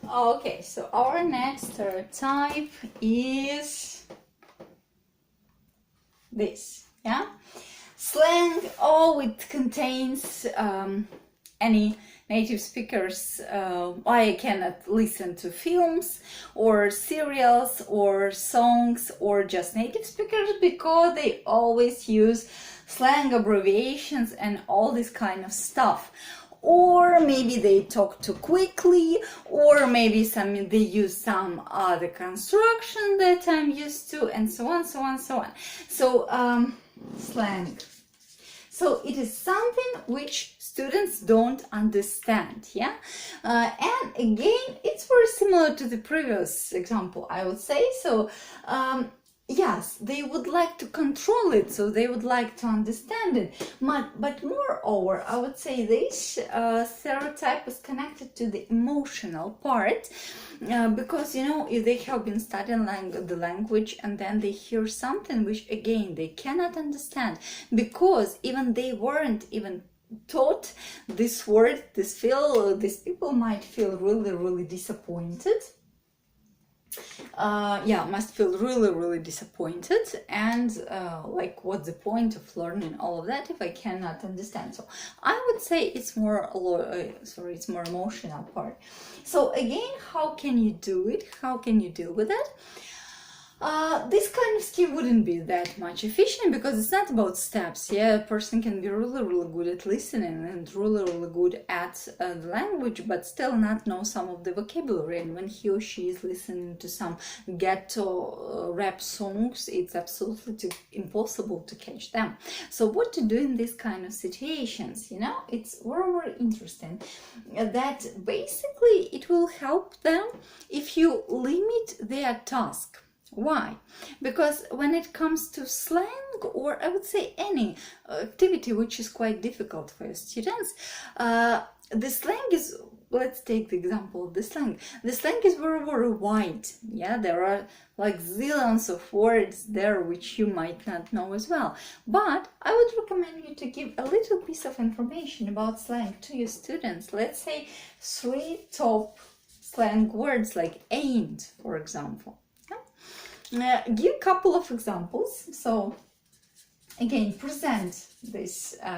Okay, so our next type is this, yeah? Slang, oh, it contains any native speakers. I cannot listen to films or serials or songs or just native speakers because they always use slang abbreviations and all this kind of stuff. Or maybe they talk too quickly, or maybe they use some other construction that I'm used to, and so on, so on, so on. So slang. So it is something which students don't understand, yeah? And again, it's very similar to the previous example, I would say. So yes, they would like to control it, so they would like to understand it. But moreover, I would say this stereotype is connected to the emotional part, because, you know, if they have been studying the language and then they hear something which, again, they cannot understand, because even they weren't even taught this word, these people might feel really, really disappointed. Must feel really, really disappointed, and like, what's the point of learning all of that if I cannot understand? So I would say it's more it's more emotional part. So again, how can you do it? How can you deal with that? This kind of scheme wouldn't be that much efficient, because it's not about steps. Yeah, a person can be really, really good at listening and really, really good at the language, but still not know some of the vocabulary. And when he or she is listening to some ghetto rap songs, it's absolutely impossible to catch them. So what to do in these kind of situations? You know, it's very, very interesting that basically it will help them if you limit their task. Why? Because when it comes to slang, or I would say any activity which is quite difficult for students, the slang is, let's take the example of the slang. The slang is very, very wide. Yeah, there are like zillions of words there which you might not know as well. But I would recommend you to give a little piece of information about slang to your students. Let's say 3 top slang words, like ain't, for example. Give a couple of examples. So again, present this 3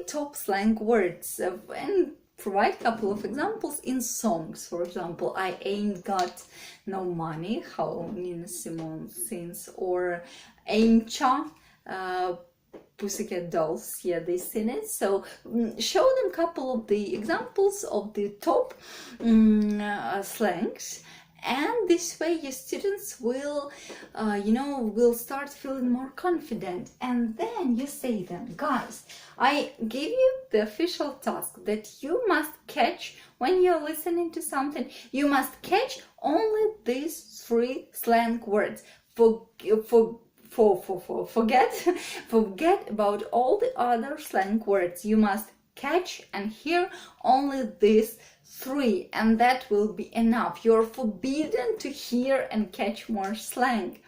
top slang words, and provide a couple of examples in songs. For example, I ain't got no money, how Nina Simone sings, or ain't cha, Pussycat Dolls, yeah, they sing it. So show them a couple of the examples of the top slangs. And this way your students will, will start feeling more confident. And then you say them, guys, I give you the official task that you must catch when you're listening to something. You must catch only these 3 slang words. Forget about all the other slang words. You must catch and hear only these 3, and that will be enough. You're forbidden to hear and catch more slang.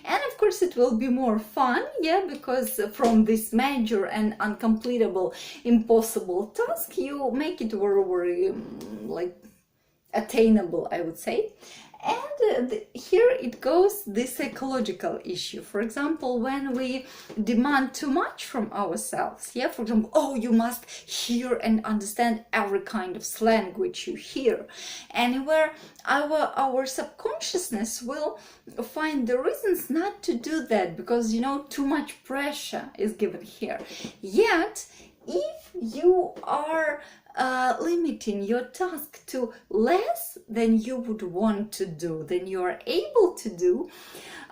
And of course it will be more fun, yeah, because from this major and uncompletable, impossible task, you make it very, very like attainable, I would say. And here it goes, the psychological issue. For example, when we demand too much from ourselves, yeah, for example, oh, you must hear and understand every kind of slang which you hear. Anywhere, our subconsciousness will find the reasons not to do that, because, you know, too much pressure is given here. Yet, if you are limiting your task to less than you would want to do, than you are able to do,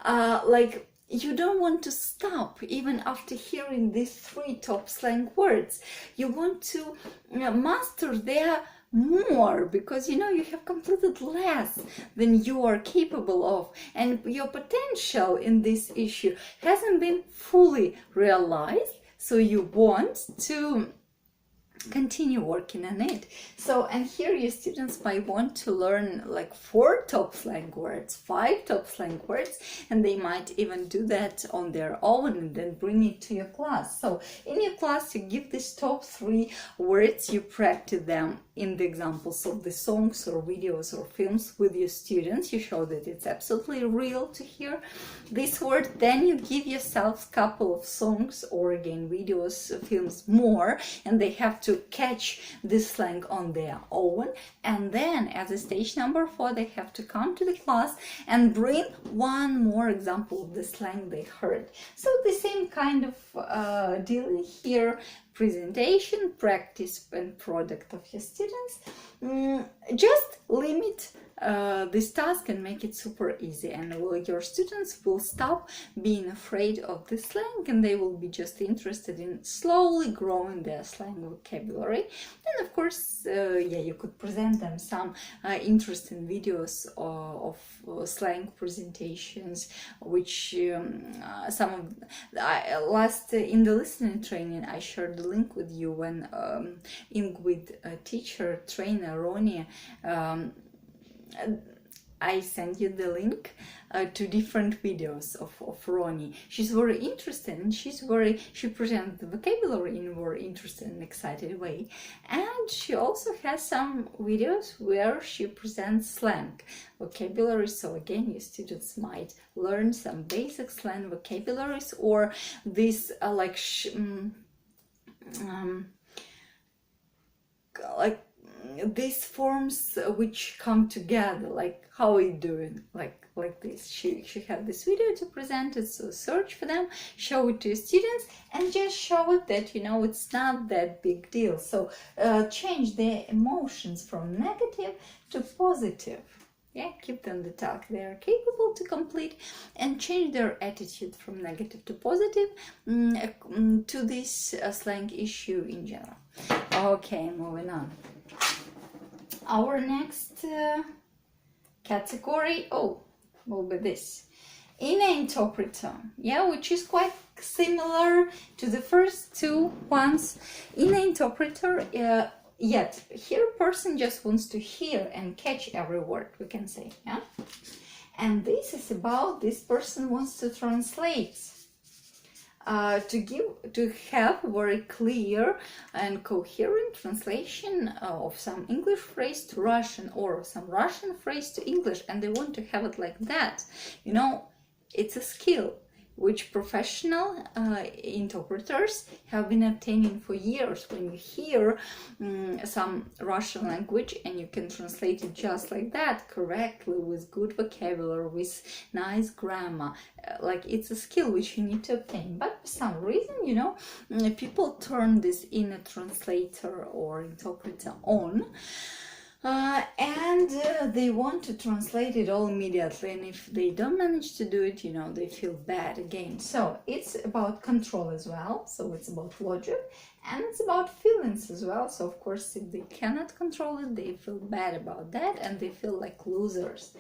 like, you don't want to stop even after hearing these 3 top slang words. You want to master their more, because, you know, you have completed less than you are capable of, and your potential in this issue hasn't been fully realized, so you want to continue working on it. So, and here your students might want to learn like 4 top slang words, 5 top slang words, and they might even do that on their own and then bring it to your class. So in your class, you give these top 3 words, you practice them in the examples of the songs or videos or films with your students. You show that it's absolutely real to hear this word. Then you give yourselves a couple of songs or again videos, films more, and they have to catch this slang on their own. And then as a stage number 4, they have to come to the class and bring one more example of the slang they heard. So the same kind of deal here. Presentation, practice, and product of your students. Just limit this task and make it super easy, and your students will stop being afraid of the slang, and they will be just interested in slowly growing their slang vocabulary. And of course, yeah, you could present them some interesting videos of slang presentations, which some of last in the listening training I shared the link with you when Ingrid teacher trainer Ronnie, I sent you the link to different videos of Ronnie. She's very interested, and she presents the vocabulary in a very interesting and excited way. And she also has some videos where she presents slang vocabulary. So again, your students might learn some basic slang vocabularies, or this like these forms which come together, like how are you doing, like this. She had this video to present it, so search for them, show it to your students, and just show it that, you know, it's not that big deal. So change their emotions from negative to positive. Yeah, keep them the task they are capable to complete, and change their attitude from negative to positive to this slang issue in general. Okay, moving on. Our next category, will be this. Inner interpreter, yeah, which is quite similar to the first two ones. Inner interpreter, yet here person just wants to hear and catch every word, we can say, yeah. And this is about this person wants to translate. To have very clear and coherent translation of some English phrase to Russian, or some Russian phrase to English, and they want to have it like that. You know, it's a skill which professional interpreters have been obtaining for years. When you hear some Russian language and you can translate it just like that, correctly, with good vocabulary, with nice grammar, like it's a skill which you need to obtain. But for some reason, you know, people turn this inner translator or interpreter on, and they want to translate it all immediately, and if they don't manage to do it, you know, they feel bad again. So it's about control as well, so it's about logic, and it's about feelings as well. So of course, if they cannot control it, they feel bad about that, and they feel like losers.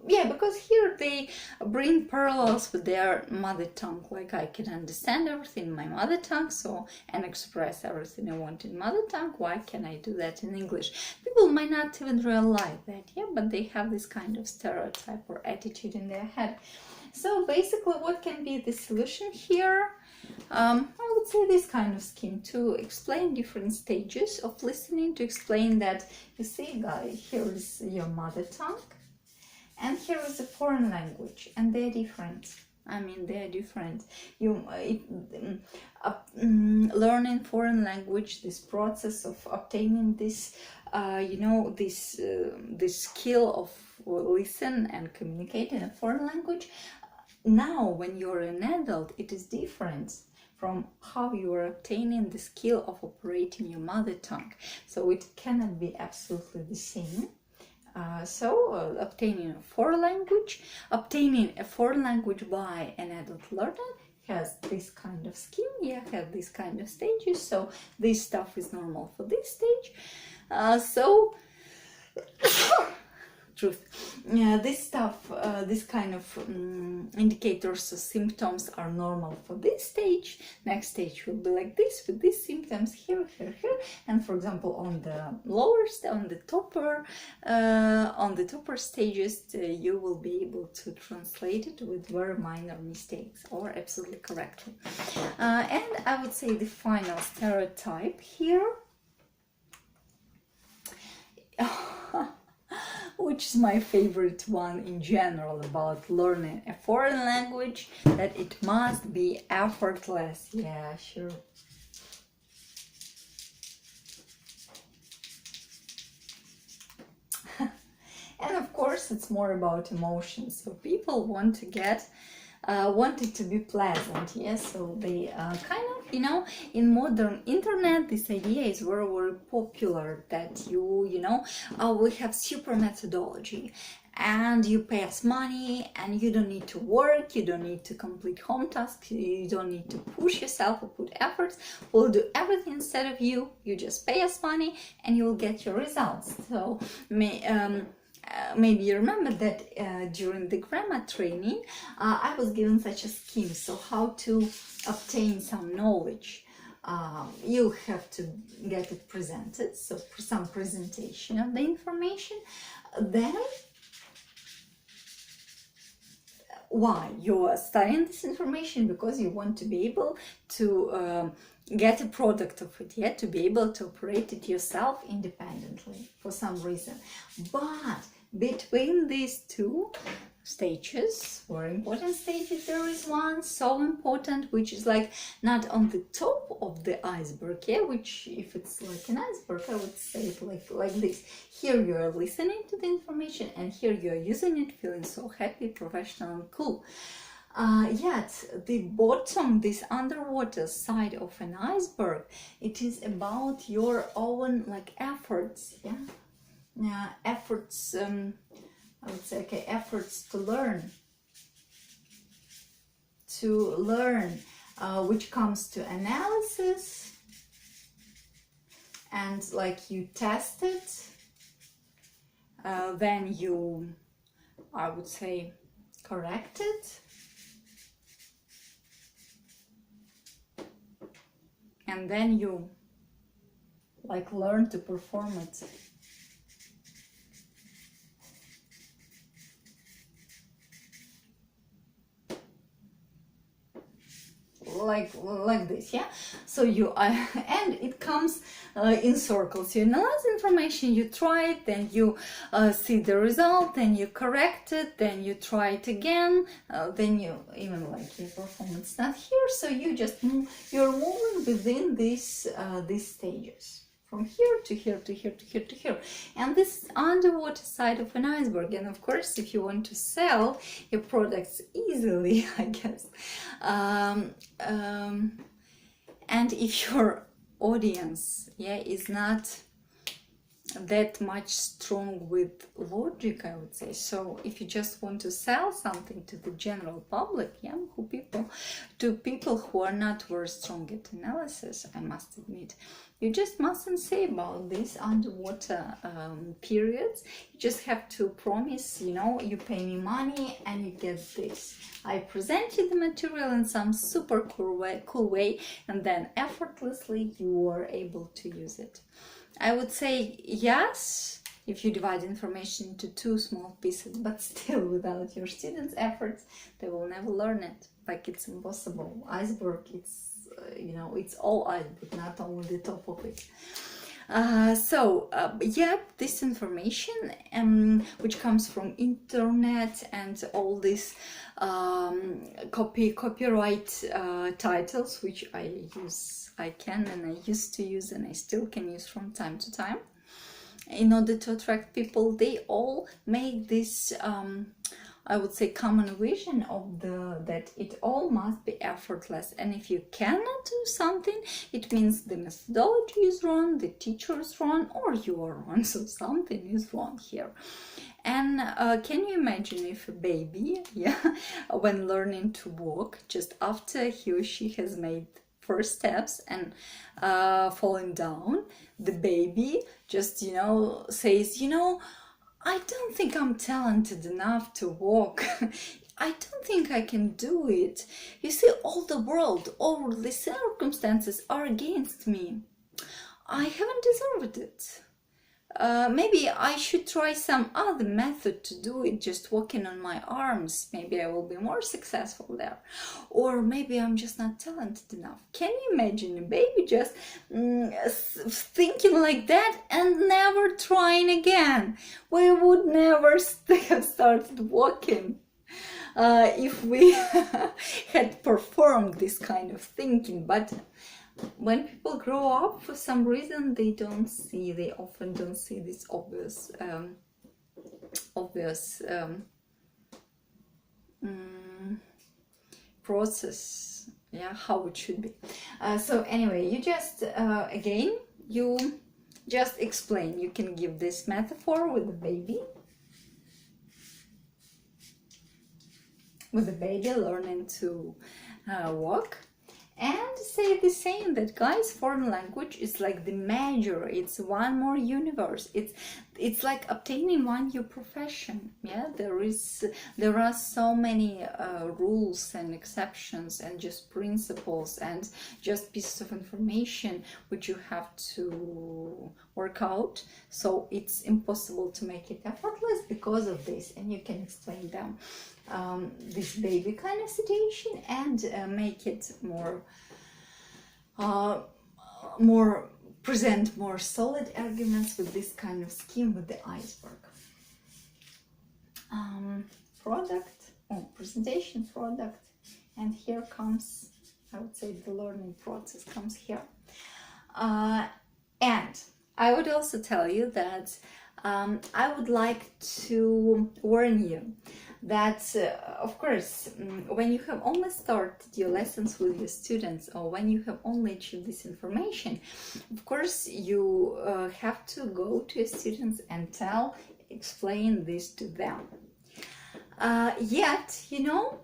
Yeah, because here they bring parallels with their mother tongue, like I can understand everything in my mother tongue, so, and express everything I want in mother tongue, why can I do that in English? People might not even realize that, yeah, but they have this kind of stereotype or attitude in their head. So basically, what can be the solution here? I would say this kind of scheme to explain different stages of listening, to explain that, you see, guys, here is your mother tongue, and here is a foreign language, and they're different. I mean, they're different. Learning foreign language, this process of obtaining this, this skill of listen and communicate in a foreign language. Now, when you're an adult, it is different from how you are obtaining the skill of operating your mother tongue. So it cannot be absolutely the same. Obtaining a foreign language by an adult learner has this kind of scheme, yeah, have this kind of stages. So this stuff is normal for this stage. truth. This stuff, this kind of indicators, symptoms are normal for this stage. Next stage will be like this with these symptoms here, here, here. And for example, on the lower, on the topper stages, you will be able to translate it with very minor mistakes or absolutely correctly. And I would say the final stereotype here, which is my favorite one in general about learning a foreign language, that it must be effortless. Yeah, sure. And of course, it's more about emotions. So people want to get want it to be pleasant, yes. So they kind of, you know, in modern internet, this idea is very, very popular, that we have super methodology, and you pay us money, and you don't need to work, you don't need to complete home tasks, you don't need to push yourself or put efforts. We'll do everything instead of you. You just pay us money, and you will get your results. So maybe you remember that during the grammar training, I was given such a scheme. So how to obtain some knowledge. You have to get it presented, so some presentation of the information. Then, why you are studying this information? Because you want to be able to get a product of it, yet to be able to operate it yourself independently for some reason. But between these two stages, very important stages, there is one so important, which is like not on the top of the iceberg, yeah, which if it's like an iceberg, I would say it like this. Here you are listening to the information, and here you are using it, feeling so happy, professional, and cool. Yet the bottom, this underwater side of an iceberg, it is about your own like efforts, yeah, efforts. I would say, okay, efforts to learn, which comes to analysis, and like you test it, then you, I would say, correct it, and then you like learn to perform it. Like this, yeah. So you and it comes in circles. You analyze information, you try it, then you see the result, then you correct it, then you try it again, then you even like your performance not here. So you just you're moving within these stages, from here to here to here to here to here, and this underwater side of an iceberg. And of course, if you want to sell your products easily, I guess, and if your audience, yeah, is not that much strong with logic, I would say. So if you just want to sell something to the general public, yeah, to people who are not very strong at analysis, I must admit, you just mustn't say about these underwater periods. You just have to promise, you pay me money and you get this. I present you the material in some super cool way, and then effortlessly you are able to use it. I would say yes, if you divide information into two small pieces, but still without your students' efforts, they will never learn it. Like, it's impossible. Iceberg, it's, it's all iceberg, not only the top of it. This information, which comes from internet and all these copyright titles, which I used to use and I still can use from time to time in order to attract people, they all make this I would say common vision of that it all must be effortless. And if you cannot do something, it means the methodology is wrong, the teacher is wrong, or you are wrong. So something is wrong here. And can you imagine if a baby, when learning to walk, just after he or she has made first steps and falling down, the baby just says, I don't think I'm talented enough to walk. I don't think I can do it. You see, all the world, all the circumstances are against me. I haven't deserved it. Maybe I should try some other method to do it, just walking on my arms. Maybe I will be more successful there. Or maybe I'm just not talented enough. Can you imagine a baby just thinking like that and never trying again? We would never have started walking. If we had performed this kind of thinking. But when people grow up, for some reason they often don't see this obvious process, yeah, how it should be. So anyway, you just again, you just explain. You can give this metaphor with the baby, learning to walk, and say the same, that guys, foreign language is like the major, it's one more universe, it's like obtaining one new profession. Yeah, there are so many rules and exceptions and just principles and just pieces of information which you have to work out, so it's impossible to make it effortless because of this. And you can explain them this baby kind of situation and make it present more solid arguments with this kind of scheme with the iceberg. Presentation, product, and here comes, I would say, the learning process comes here. And I would also tell you that I would like to warn you that, of course, when you have only started your lessons with your students, or when you have only achieved this information, of course, you have to go to your students and explain this to them. Yet, you know,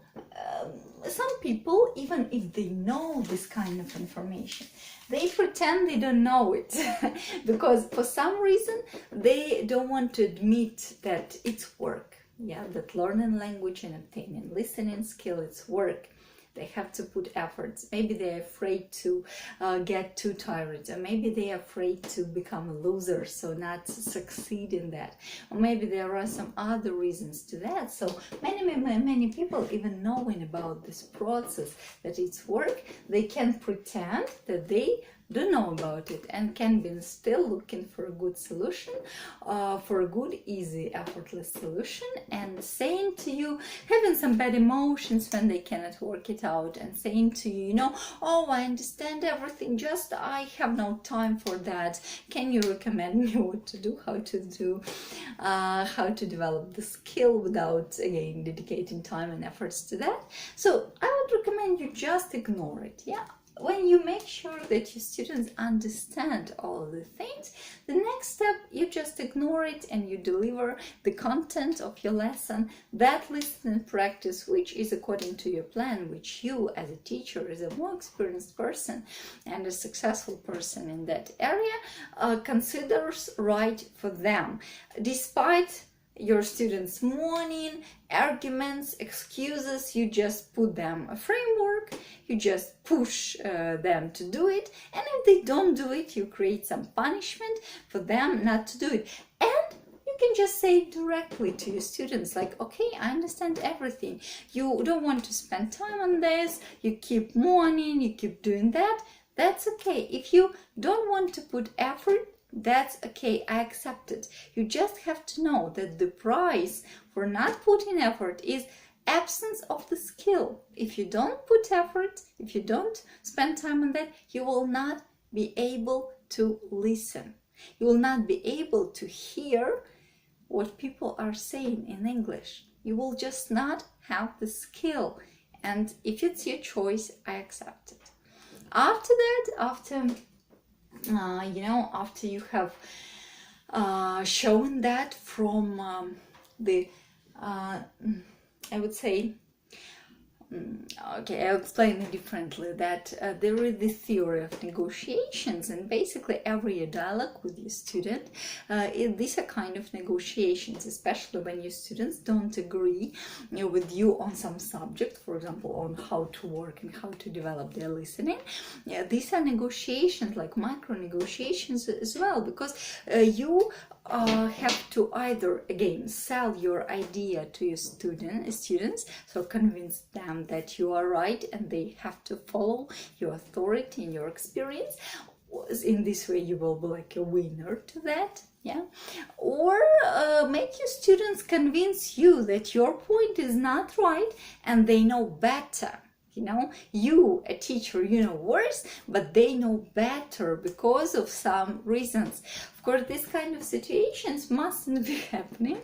some people, even if they know this kind of information, they pretend they don't know it because for some reason they don't want to admit that it's work. Yeah, that learning language and obtaining listening skill, it's work. They have to put efforts. Maybe they're afraid to get too tired, or maybe they're afraid to become a loser, so not succeed in that. Or maybe there are some other reasons to that. So many people, even knowing about this process, that it's work, they can pretend that they do know about it and can be still looking for a good solution, for a good, easy, effortless solution, and saying to you, having some bad emotions when they cannot work it out, and saying to you, you know, oh, I understand everything, just I have no time for that. Can you recommend me what to do, how to develop the skill without, again, dedicating time and efforts to that? So I would recommend you just ignore it. Yeah. When you make sure that your students understand all of the things, the next step, you just ignore it and you deliver the content of your lesson, that listening practice, which is according to your plan, which you as a teacher, as a more experienced person and a successful person in that area, considers right for them. Despite your students' mourning, arguments, excuses, you just put them a framework, you just push them to do it, and if they don't do it, you create some punishment for them not to do it. And you can just say directly to your students, like, okay, I understand everything. You don't want to spend time on this, you keep mourning, you keep doing that. That's okay. If you don't want to put effort, that's okay, I accept it. You just have to know that the price for not putting effort is absence of the skill. If you don't put effort, if you don't spend time on that, you will not be able to listen. You will not be able to hear what people are saying in English. You will just not have the skill. And if it's your choice, I accept it. After that, after you have shown that from I would say, Okay, I'll explain it differently, that there is this theory of negotiations, and basically every dialogue with your student, these are kind of negotiations, especially when your students don't agree with you on some subject, for example, on how to work and how to develop their listening. These are negotiations, like micro negotiations as well, because you have to either, again, sell your idea to your students, so convince them that you are right and they have to follow your authority and your experience. In this way you will be like a winner to that, yeah. Or make your students convince you that your point is not right and they know better. You know, you, a teacher, you know worse, but they know better because of some reasons. Of course, this kind of situations mustn't be happening.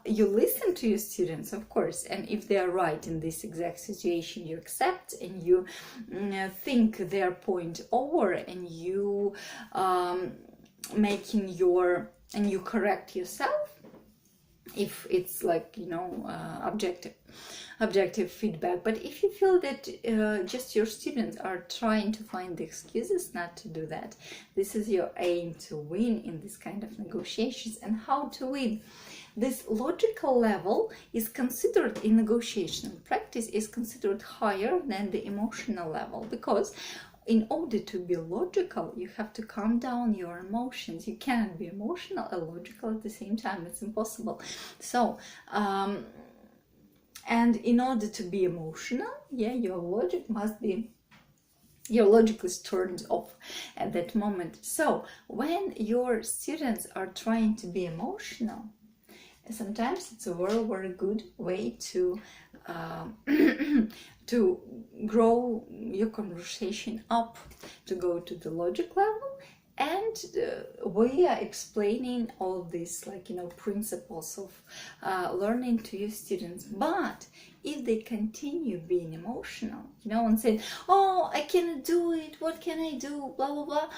You listen to your students, of course, and if they are right in this exact situation, you accept and you think their point over, and you making your, and you correct yourself if it's like, you know, objective feedback. But if you feel that just your students are trying to find the excuses not to do that, this is your aim to win in this kind of negotiations. And how to win? This logical level is considered in negotiation practice, is considered higher than the emotional level, because in order to be logical, you have to calm down your emotions. You cannot be emotional and logical at the same time. It's impossible. So and in order to be emotional, yeah, your logic is turned off at that moment. So when your students are trying to be emotional, sometimes it's a very, very good way to to grow your conversation up, to go to the logic level. And we are explaining all these, like, you know, principles of learning to your students. But if they continue being emotional, you know, and saying, oh, I cannot do it, what can I do, blah, blah, blah.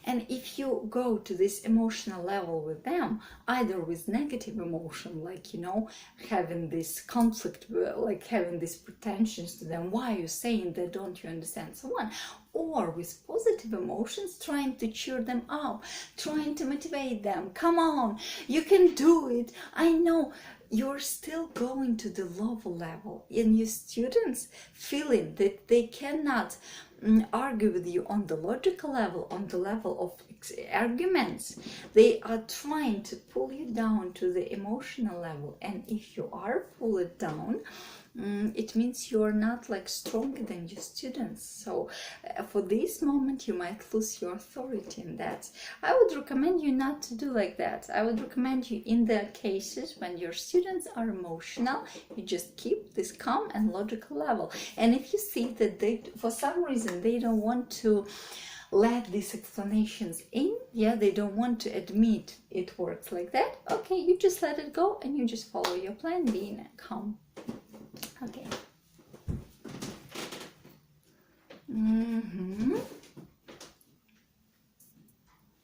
And if you go to this emotional level with them, either with negative emotion, like, you know, having this conflict, like having these pretensions to them, why are you saying that, don't you understand, so on, or with positive emotions, trying to cheer them up, trying to motivate them, come on, you can do it, I know, you're still going to the lower level, and your students feeling that they cannot argue with you on the logical level, on the level of arguments. They are trying to pull you down to the emotional level, and if you are pulled down, it means you are not like stronger than your students. So for this moment you might lose your authority in that. I would recommend you not to do like that. I would recommend you, in the cases when your students are emotional, you just keep this calm and logical level. And if you see that they, for some reason, they don't want to let these explanations in, yeah, they don't want to admit it works like that, okay, you just let it go and you just follow your plan, being calm. Okay.